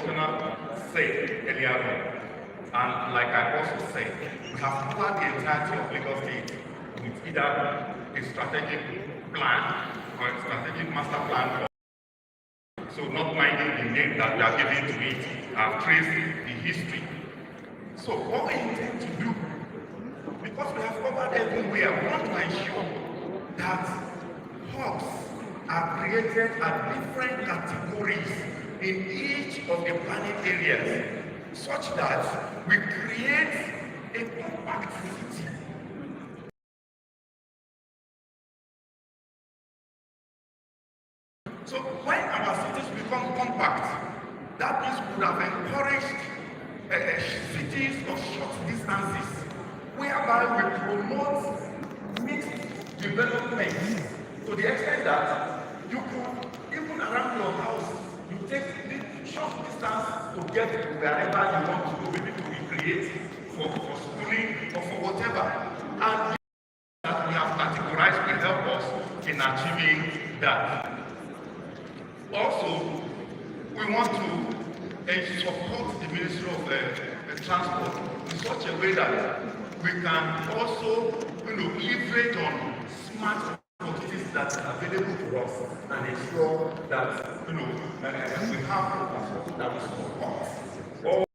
Commissioner said earlier on, and like I also said, we have covered the entirety of Lagos State with either a strategic plan or a strategic master plan. So not minding the name that they are giving to it, I've traced the history. So what we intend to do, because we have covered everywhere, we want to ensure that hubs are created at different categories in each of the planning areas, such that we create a compact city. So when our cities become compact, that means we would have encouraged cities of short distances, whereby we promote mixed development to the extent that you could, even around your house, you take the short distance to get wherever you want to go, maybe to recreate, for schooling, or for whatever. And that we have categorized will help us in achieving that. Also, we want to support the Ministry of Transport in such a way that we can also, leverage on smart opportunities that are available to us and ensure that, we have transport that will support.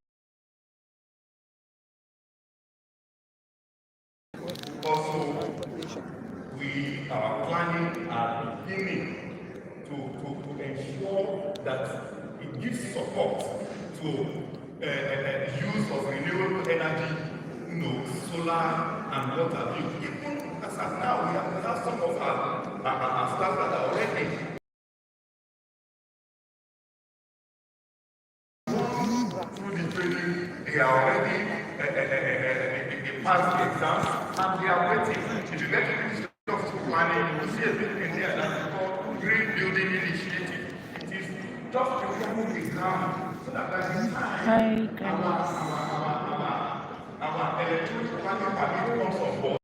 Also, we are planning and beginning to ensure that it gives support to use of renewable energy, solar and water. Even as of now, we have some of our staff that are already through the training. They are already they passed the exams and they are waiting. If you get to this planning, you will see a big thing there that's called Green Building Initiative. It is just preparing the ground so that by the time our electronic planning permit comes on board,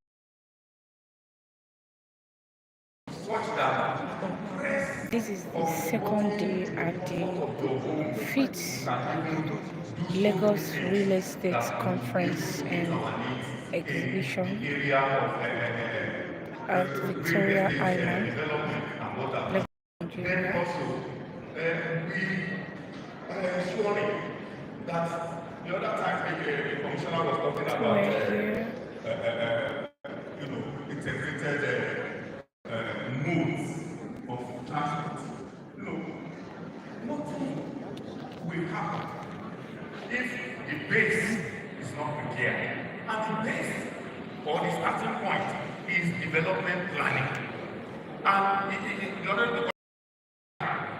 such that this is the second day at the 5th Lagos Real Estate Conference and Exhibition at Victoria Island, Lagos, Nigeria. We are ensuring that the other time the commissioner was talking about integrated modes of transport. Nothing will happen if the base is not prepared. And the base, or the starting point, is development planning. And in order to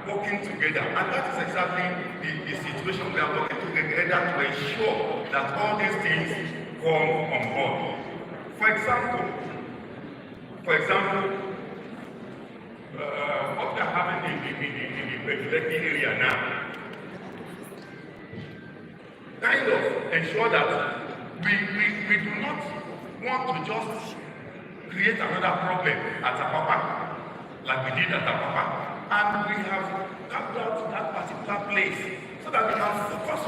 working together, and that is exactly the situation. We are working together to ensure that all these things come on board. For example, what we are having in the Lekki area now, kind of ensure that we do not want to just create another problem at Apapa, like we did at Apapa, and we have carved out that particular place so that we can focus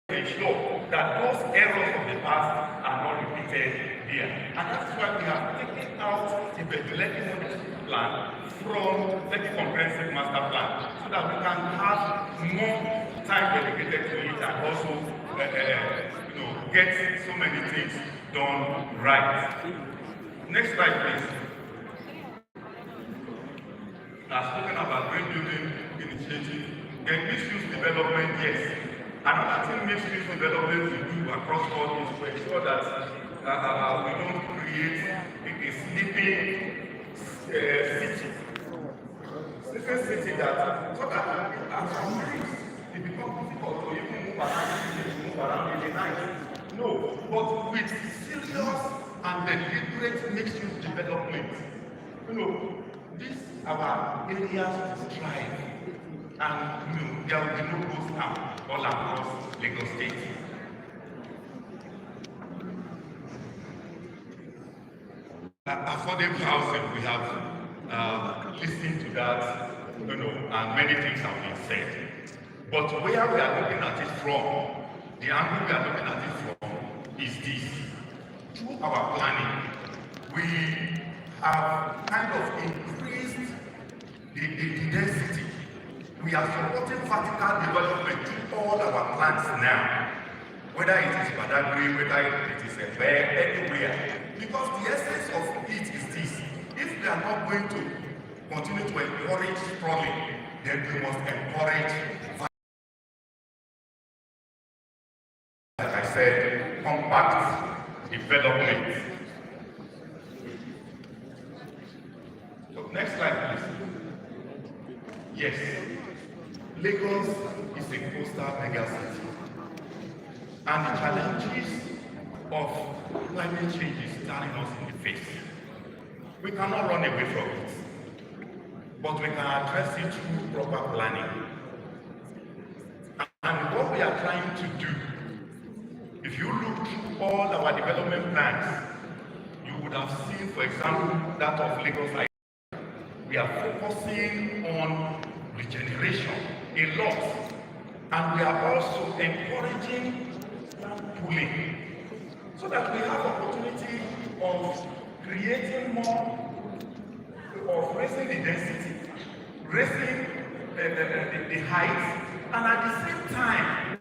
on ensure that those errors of the past are not repeated here. And that's why we have taken out the Lekki Monitoring Plan from Lekki Comprehensive Master Plan so that we can have more time dedicated to it and also get so many things done right. Next slide, please. I've spoken about green building initiative. Then mixed-use development, yes. Another thing mixed-use development we do across board is to ensure that we don't create a sleeping city. Sleeping city that, so that at some times it becomes difficult to even move around in the night. No, but with serious and deliberate mixed-use development, these our areas to thrive, and there will be no ghost town all across Lagos State. Affordable housing, we have listened to that. and many things have been said. But where we are looking at it from, the angle we are looking at it from, is this. Through our planning, we have kind of increased the density. We are supporting vertical development to all our plants now, whether it is Badagry, whether it is a bear, anywhere. Because the essence of it is this: if we are not going to continue to encourage sprawling, then we must encourage, like I said, compact development. So next slide, please. Yes, Lagos is a coastal megacity, and the challenges of climate change is staring us in the face. We cannot run away from it, but we can address it through proper planning. And what we are trying to do, if you look through all our development plans, you would have seen, for example, that of Lagos. We are focusing on regeneration a lot, and we are also encouraging pooling, so that we have opportunity of creating more, of raising the density, raising the height, and at the same time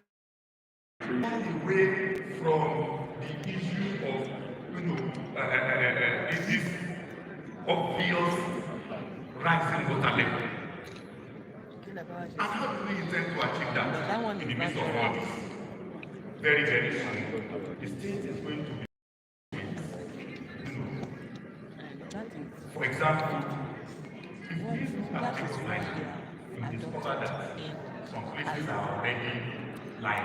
move away from the issue of this obvious rising water level. And how do we intend to achieve that in the midst of all this? Very, very soon, the state is going to be, for example, if we are taking like, you discover that some places are already like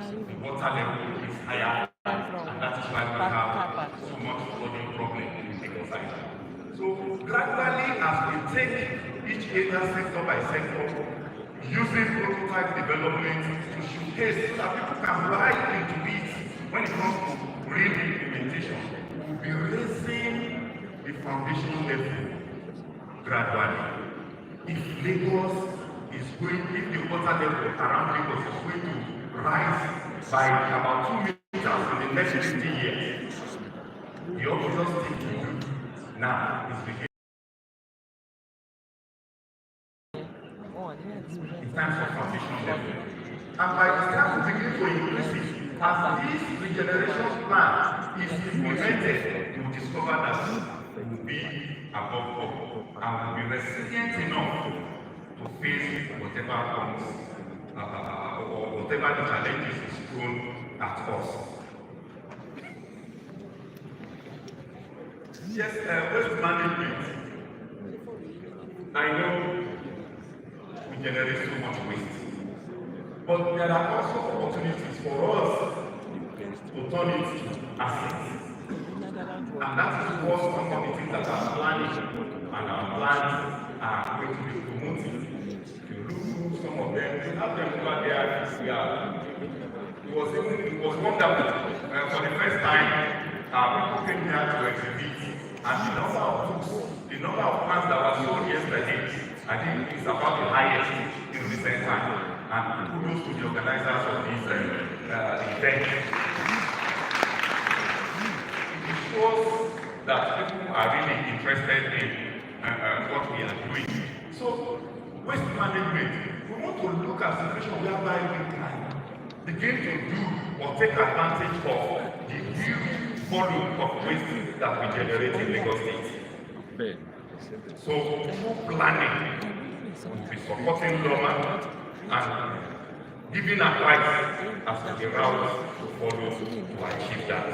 the water level is higher, and that is why we have so much flooding problem in Lagos Island. So gradually, as we take each area sector by sector, using prototype development to showcase so that people can buy into it when it comes to real implementation, we'll be raising the foundation level gradually. If Lagos is going, if the water level around Lagos is going to rise by about 2 meters in the next 50 years, the obvious thing to do now is begin in terms of foundation level. And by the time we begin to increase it, as this regeneration plan is implemented, you will discover that we will be above all and will be resilient enough to face whatever comes or whatever the challenges is thrown at us. Yes, waste management. I know we generate so much waste, but there are also opportunities for us to turn it to assets. And that is what some of the things that are planning and our plans are going to be promoting. If you look through some of them, you have them over there. It was wonderful. For the first time, people came here to exhibit, and the number of books, the number of plans that were sold yesterday, I think it's about the highest in recent time. And kudos to the organizers of this event. It shows that people are really interested in what we are doing. So, waste management, we want to look at a situation whereby we can begin to do or take advantage of the huge volume of waste that we generate in Lagos State. So, through planning, we'll be supporting government and giving advice as to the route to follow to achieve that.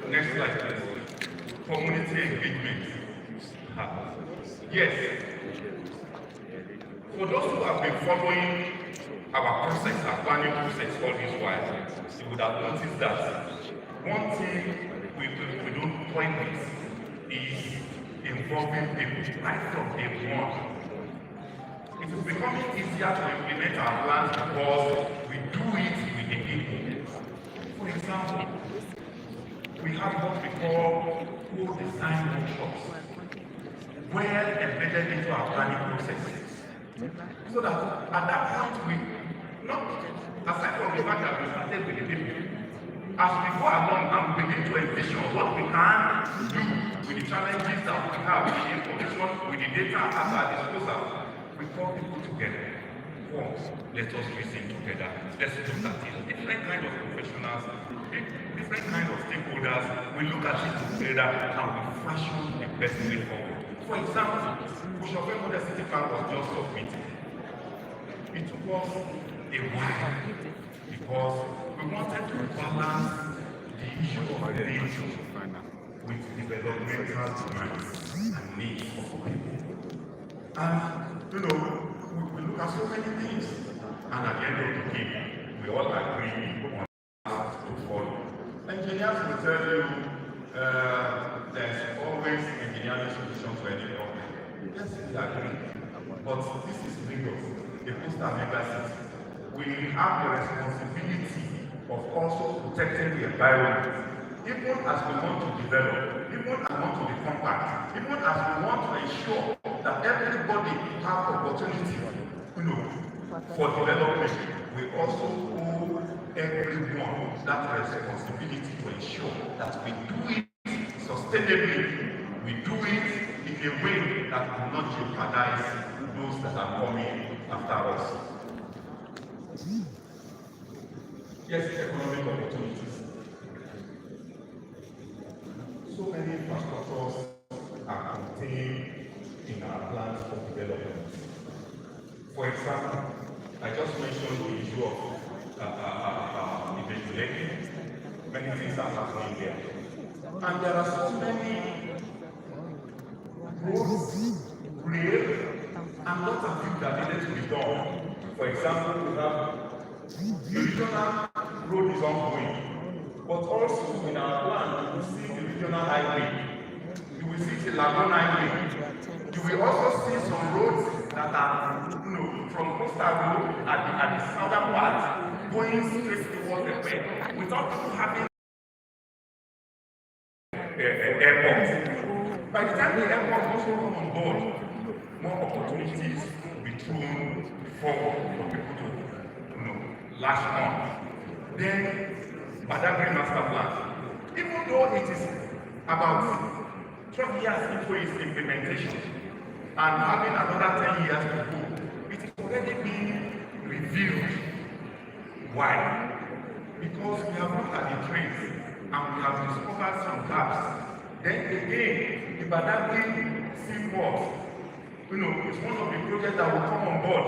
Next slide, please. Community engagement. Yes. For those who have been following our process, our planning process all this while, you would have noticed that one thing we don't point with is involving people right from day one. It is becoming easier to implement our plans because we do it with the people. For example, we have what we call co-design workshops. well embedded into our planning process. So that at that point we not aside from the fact that we started with the people, as we go along and we begin to envision what we can do with the challenges that we have, with the information, with the data at our disposal, we call people together. Once, let us reason together. Let's look at it. Different kind of professionals, different kind of stakeholders. We look at it together and we fashion the best way forward. For example, Bushofel Model City Plan was just submitted. It took us a while because we wanted to balance the issue of nature with developmental demands and needs of people. And we look at so many things, and at the end of the day, we all agree on how to follow. Engineers will tell you there's always engineering solution to any problem. Yes, we agree. But this is Lagos, a coastal mega city. We have the responsibility of also protecting the environment. Even as we want to develop, even as we want to be compact, even as we want to ensure that everybody has opportunity, for development, we also owe everyone that responsibility to ensure that we do it sustainably. We do it in a way that will not jeopardize those that are coming after us. Yes, economic opportunities. So many infrastructures are contained in our plans for development. For example, I just mentioned the issue of evacuating. Many things are happening there. And there are so many roads, rail, and lots of things that needed to be done. For example, we have the regional road is ongoing, but also in our plan, you will see the regional highway. You will see the Lagoon Highway. You will also see some roads that are, from coastal road at the southern part, going straight towards the bay, without having airport. By the time the airport also come on board, more opportunities will be thrown forward for people to latch on. Then, Badagry Master Plan, even though it is about 12 years into its implementation and having another 10 years to go, it is already being reviewed. Why? Because we have looked at the trends and we have discovered some gaps. Then again, the Badagry Seaport, is one of the projects that will come on board.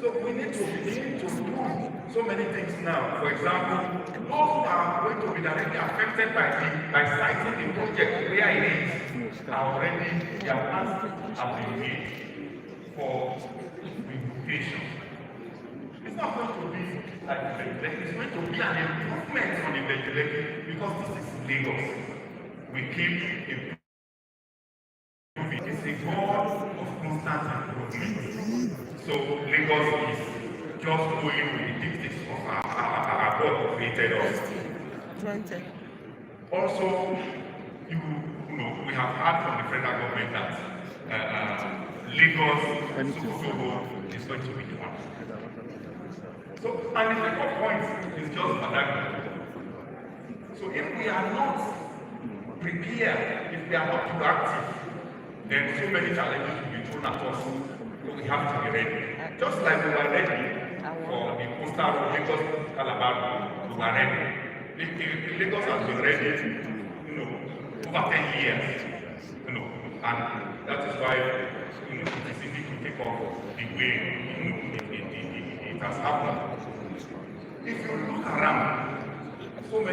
So we need to begin to do so many things now. For example, those who are going to be directly affected by citing the project where it is are already, their plans have been made for relocation. It's not going to be like Vejuleki, it's going to be an improvement on the Vejuleki because this is Lagos. We keep improving. It's a God of constant improvement. So Lagos is just going with the dictates of our God created us. Also, we have heard from the federal government that Lagos Sokoto is going to be one. So, and the second point is just Badagry. So if we are not prepared, if we are not proactive, then so many challenges will be thrown at us. So we have to be ready. Just like we were ready for the coastal road, Lagos Calabar, we were ready. Lagos has been ready, over 10 years. And that is why it is easy to take off the way it has happened. If you look around, so many